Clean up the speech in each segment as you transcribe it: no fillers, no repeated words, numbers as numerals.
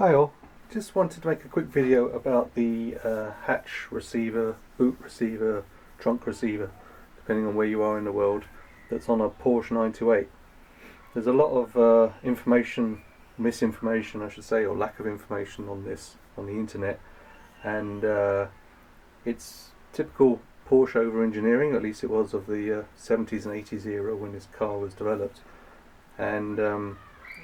Hi all, just wanted to make a quick video about the hatch receiver, boot receiver, trunk receiver, depending on where you are in the world, that's on a Porsche 928. There's a lot of misinformation I should say, or lack of information on this on the internet, and it's typical Porsche over-engineering, at least it was of the 70s and 80s era when this car was developed, and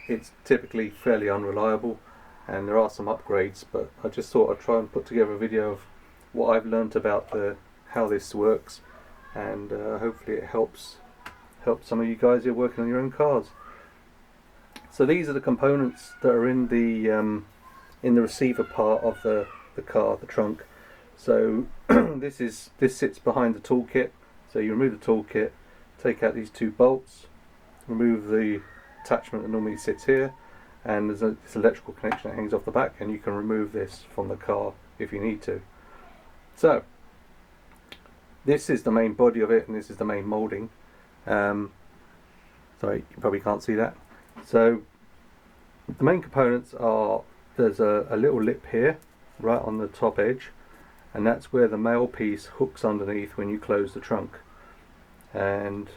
it's typically fairly unreliable. And there are some upgrades, but I just thought I'd try and put together a video of what I've learnt about how this works, and hopefully it helps some of you guys who are working on your own cars. So these are the components that are in the receiver part of the car, the trunk. So this sits behind the toolkit. So you remove the toolkit, take out these two bolts, remove the attachment that normally sits here, and there's this electrical connection that hangs off the back, and you can remove this from the car if you need to. So this is the main body of it, and this is the main moulding. Sorry, you probably can't see that. So the main components are, there's a little lip here right on the top edge, and that's where the male piece hooks underneath when you close the trunk, and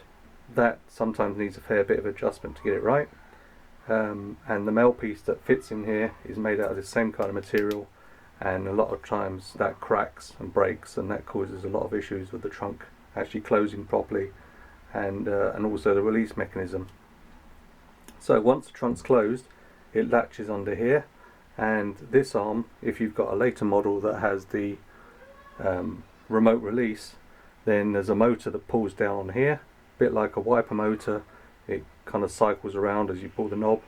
that sometimes needs a fair bit of adjustment to get it right. And the male piece that fits in here is made out of the same kind of material, and a lot of times that cracks and breaks, and that causes a lot of issues with the trunk actually closing properly, and also the release mechanism. So once the trunk's closed, it latches under here, and this arm, if you've got a later model that has the remote release, then there's a motor that pulls down on here, a bit like a wiper motor. It kind of cycles around as you pull the knob,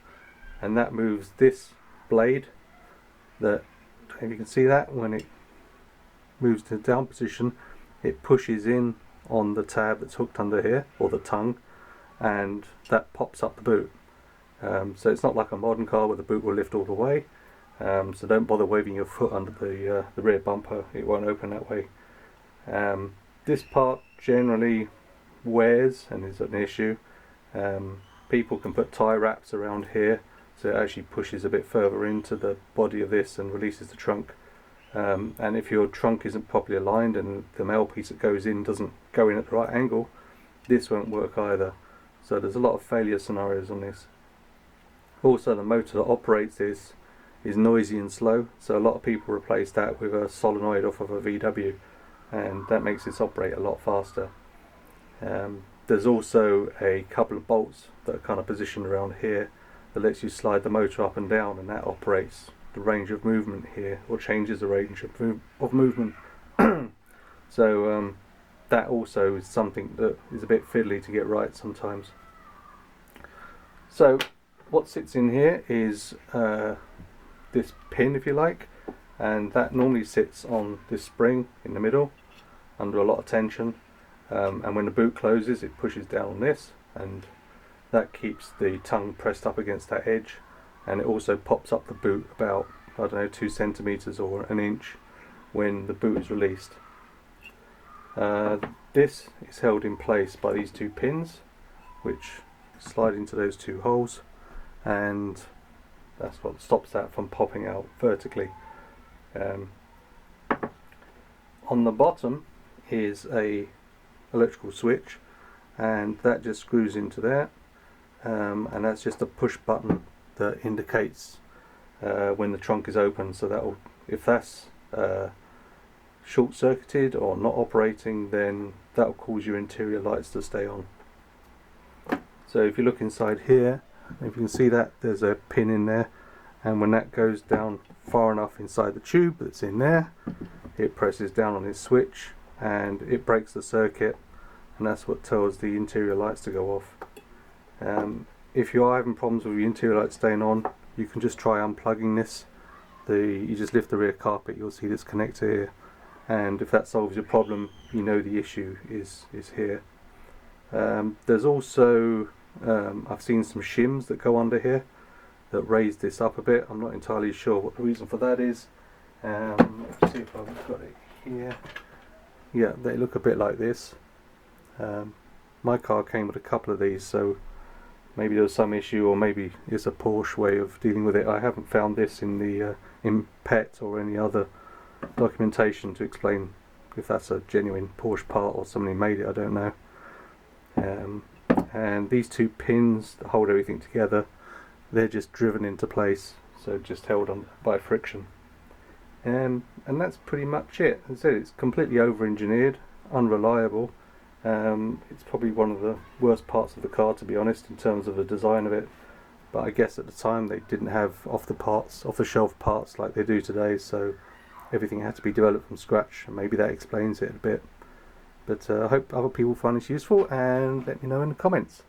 and that moves this blade, that, if you can see that, when it moves to the down position, it pushes in on the tab that's hooked under here, or the tongue, and that pops up the boot. So it's not like a modern car where the boot will lift all the way, so don't bother waving your foot under the rear bumper, it won't open that way. This part generally wears and is an issue. People can put tie wraps around here, so it actually pushes a bit further into the body of this and releases the trunk. And if your trunk isn't properly aligned and the male piece that goes in doesn't go in at the right angle, this won't work either. So there's a lot of failure scenarios on this. Also, the motor that operates this is noisy and slow, so a lot of people replace that with a solenoid off of a VW, and that makes this operate a lot faster. There's also a couple of bolts that are kind of positioned around here that lets you slide the motor up and down, and that operates the range of movement here, or changes the range of movement. So that also is something that is a bit fiddly to get right sometimes. So what sits in here is this pin, if you like, and that normally sits on this spring in the middle under a lot of tension. And when the boot closes, it pushes down on this, and that keeps the tongue pressed up against that edge, and it also pops up the boot about, I don't know, 2 centimeters or an inch when the boot is released. This is held in place by these 2 pins, which slide into those 2 holes, and that's what stops that from popping out vertically. On the bottom is a electrical switch, and that just screws into there, and that's just a push button that indicates when the trunk is open. So that'll, if that's short-circuited or not operating, then that'll cause your interior lights to stay on. So if you look inside here, if you can see that there's a pin in there, and when that goes down far enough inside the tube that's in there, it presses down on this switch and it breaks the circuit, and that's what tells the interior lights to go off. If you are having problems with your interior lights staying on, you can just try unplugging this. You just lift the rear carpet, you'll see this connector here, and if that solves your problem, you know the issue is here. There's also, I've seen some shims that go under here that raise this up a bit. I'm not entirely sure what the reason for that is. Let's see if I've got it here. Yeah, they look a bit like this. My car came with a couple of these, so Maybe there was some issue, or maybe it's a Porsche way of dealing with it. I haven't found this in the in PET or any other documentation to explain if that's a genuine Porsche part or somebody made it. I don't know. And these two pins that hold everything together, they're just driven into place, so just held on by friction. And that's pretty much it. As I said, it's completely over-engineered, unreliable. It's probably one of the worst parts of the car, to be honest, in terms of the design of it. But I guess at the time they didn't have off-the-shelf parts like they do today, so everything had to be developed from scratch, and maybe that explains it a bit. But I hope other people find this useful, and let me know in the comments.